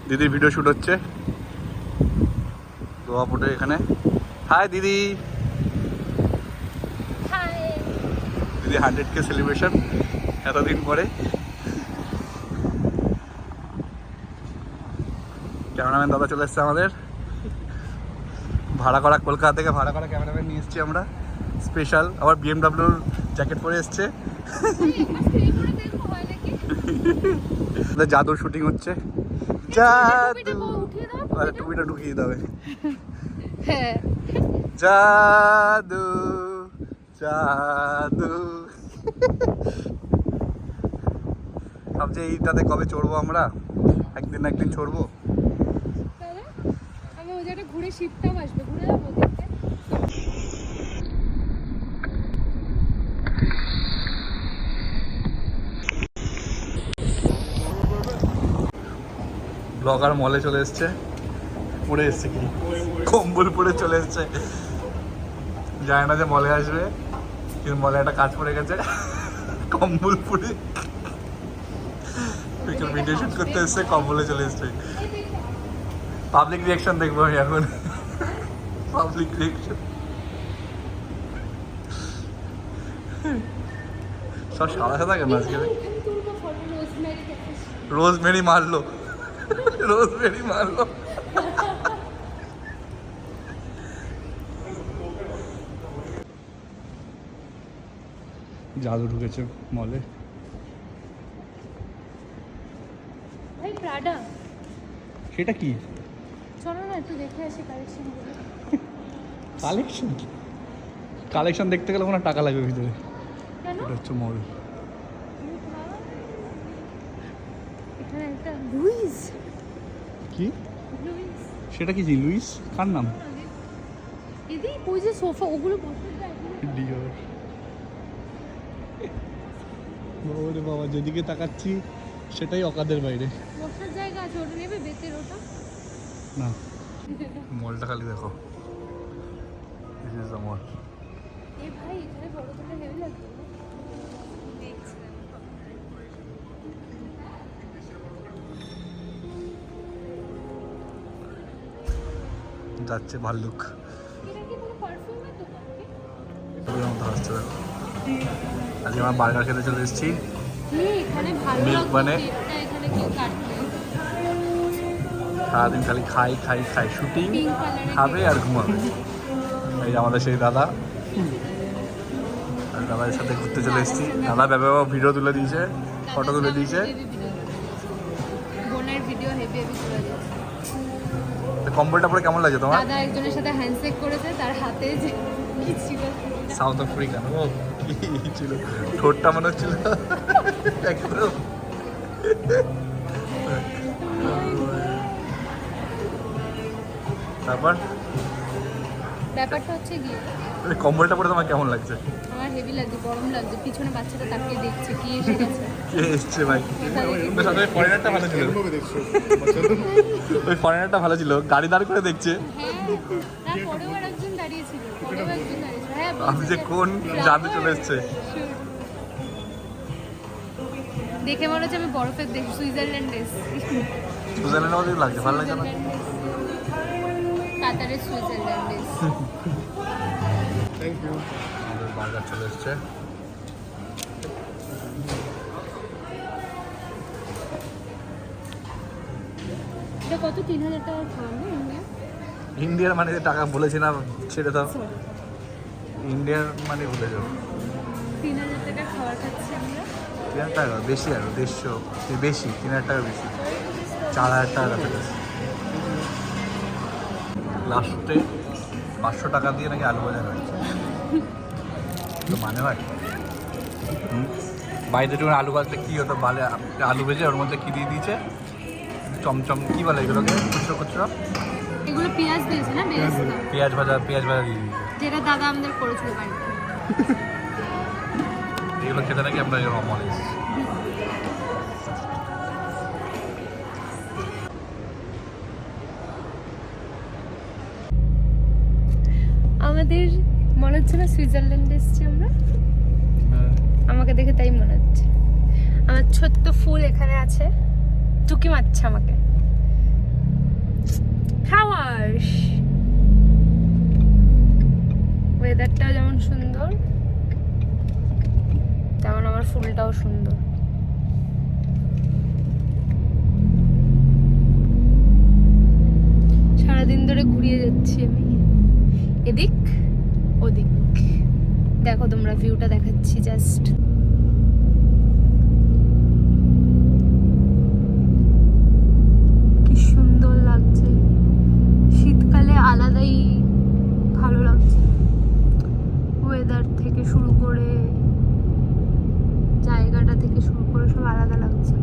দিদির video shoot হচ্ছে গোয়া পোর্টে এখানে। হাই দিদি। দিদি 100K সেলিব্রেশন এতদিন পরে। ক্যামেরাম্যান দাদা চলে এসছে আমাদের, ভাড়া করা কলকাতা থেকে ভাড়া করা ক্যামেরাম্যান নিয়ে এসছি আমরা স্পেশাল। আবার BMW জ্যাকেট পরে এসছে। জাদুর শুটিং হচ্ছে। জাদু টুপিটা ঢুকিয়ে দেবে। জাদু জাদু। ভাবছি এইটাতে কবে চড়বো আমরা, একদিন না একদিন চড়বো। আমি ওই জায়গাটা ঘুরে শিপটাও আসবে, ঘুরে যাবো দেখতে। ব্লগার মলে চলে এসছে, পড়ে এসছে কি কম্বল পরে চলে এসছে। জানে না যে মলে আসবে, কিন্তু মলে একটা কাজ পড়ে গেছে, কম্বল পরে ভিডিও শুট করতে এসছে, কম্বলে চলে এসছে। পাবলিক রিয়াকশন দেখবো আমি এখন, পাবলিক রিয়াকশন। সব সাদা সাদা কেন আজকে? রোজমেরি মারলো, রোজমেরি মারলো। জাদু ঢুকেছে মলে। ভাই প্রাডা সেটা কি? চলো না একটু দেখে আসি কালেকশন গুলো। কালেকশন? কালেকশন দেখতে গেলে কোনো টাকা লাগবে ভিতরে। কেন? এটা হচ্ছে মল। এখানে একটা লুইস। কি লুইস? সেটা কি? লুইস কার নাম? দিদি ওই যে সোফা ওগুলো বসার জায়গা। ডিওর। ওরে বাবা, যেদিকে তাকাচ্ছি সেটাই অকাদের বাইরে। বসার জায়গা আছে, ওটা নেবে বেতের ওটা? না, মলটা খালি দেখো। This is the mall. এ ভাই এখানে বড় করে হেভি লাগছে। দেখছিলাম যাচ্ছে ভাল্লুক। এটা কি কোনো পারফিউমের দোকান কি? এগুলোর মতো আসছে দেখো। আজকে আমার বার্গার খেতে চলে এসেছি। এখানে ভালো মিল্ক বানে। কেকটা এখানে কি কাটবে? সারাদিন খালি খাই খাই খাই, শুটিং পিঙ্ক কালারের খাবে আর ঘুমাবে। এই যে আমাদের সেই দাদা, আর দাদার সাথে ঘুরতে চলে এসেছি। দাদা ব্যাপারে ভিডিও তুলে দিয়েছে, ফটো তুলে দিয়েছে। বোনের ভিডিও হেভি হেভি তুলে দিয়েছে। কম্বলটা পরে কেমন লাগে তোমার? দাদা একজনের সাথে হ্যান্ডশেক করেছে, তার হাতে যে কি ছিল সাউথ আফ্রিকান। ও কি ছিল, ঠোঁটটা মনে হচ্ছিল একদম। তারপর ব্যাপারটা হচ্ছে গিয়ে কম্বলটা পরে তোমার কেমন লাগছে? আমার হেভি লাগছে, গরম লাগছে। পিছনে বাচ্চাটা তাকিয়ে দেখছে কি এসে গেছে। কে এসছে ভাই? ওই ফরেনারটা ভালো ছিল, ওই ফরেনারটা ভালো ছিল, গাড়ি দাঁড় করে দেখছে। হ্যাঁ, তারপরেও আরেকজন দাঁড়িয়েছিল, পরেও একজন দাঁড়িয়েছিল। হ্যাঁ, আমি যে কোন জাদু চলে এসছে। দেখে মনে হচ্ছে আমি বরফের দেশ সুইজারল্যান্ডে এসেছি। সুইজারল্যান্ডের মধ্যে লাগছে, ভালো লাগছে না? কাতারের সুইজারল্যান্ডে এসেছি। Thank you. আমাদের বার্গার চলে এসছে। এটা কত? 3000 টাকা খাওয়ানো ইন্ডিয়া? ইন্ডিয়ার মানে টাকা বলেছি না, ছেড়ে দাও। ইন্ডিয়ার মানে ভুলে যাও। 3000 টাকা খাবার খাচ্ছি আমরা। 3000 টাকা বেশি, আরো 150 বেশি, 3000 টাকা বেশি, 4000 টাকা কাছাকাছি। লাস্টে 500 টাকা দিয়ে নাকি আলু ভাজা হয়েছে, তো মানে হয়। বাড়িতে যখন আলু ভাজতে কী হতো, ভালো আলু ভেজে ওর মধ্যে কী দিয়ে দিয়েছে, চমচম কী বলে এগুলোকে, খুচরো খুচরো এগুলো পেঁয়াজ দিয়েছে না? পেঁয়াজ ভাজা দিয়ে দিয়েছে, যেটা দাদা আমাদের করেছিল বাড়িতে। এগুলো খেতে নাকি আমরা মনে এসেছি। আমাদের মনে হচ্ছে না সুইজারল্যান্ডে এসেছি আমরা? আমাকে দেখে তাই মনে হচ্ছে। আমার ছোট্ট ফুল এখানে আছে, টুকি মারছে আমাকে। ফুলটাও সুন্দর। সারাদিন ধরে ঘুরিয়ে যাচ্ছি আমি, এদিক ওদিক। দেখো তোমরা ভিউটা দেখাচ্ছি জাস্ট। কি সুন্দর লাগছে, শীতকালে আলাদাই ভালো লাগছে। ওয়েদার থেকে শুরু করে, জায়গাটা থেকে শুরু করে সব আলাদা লাগছে।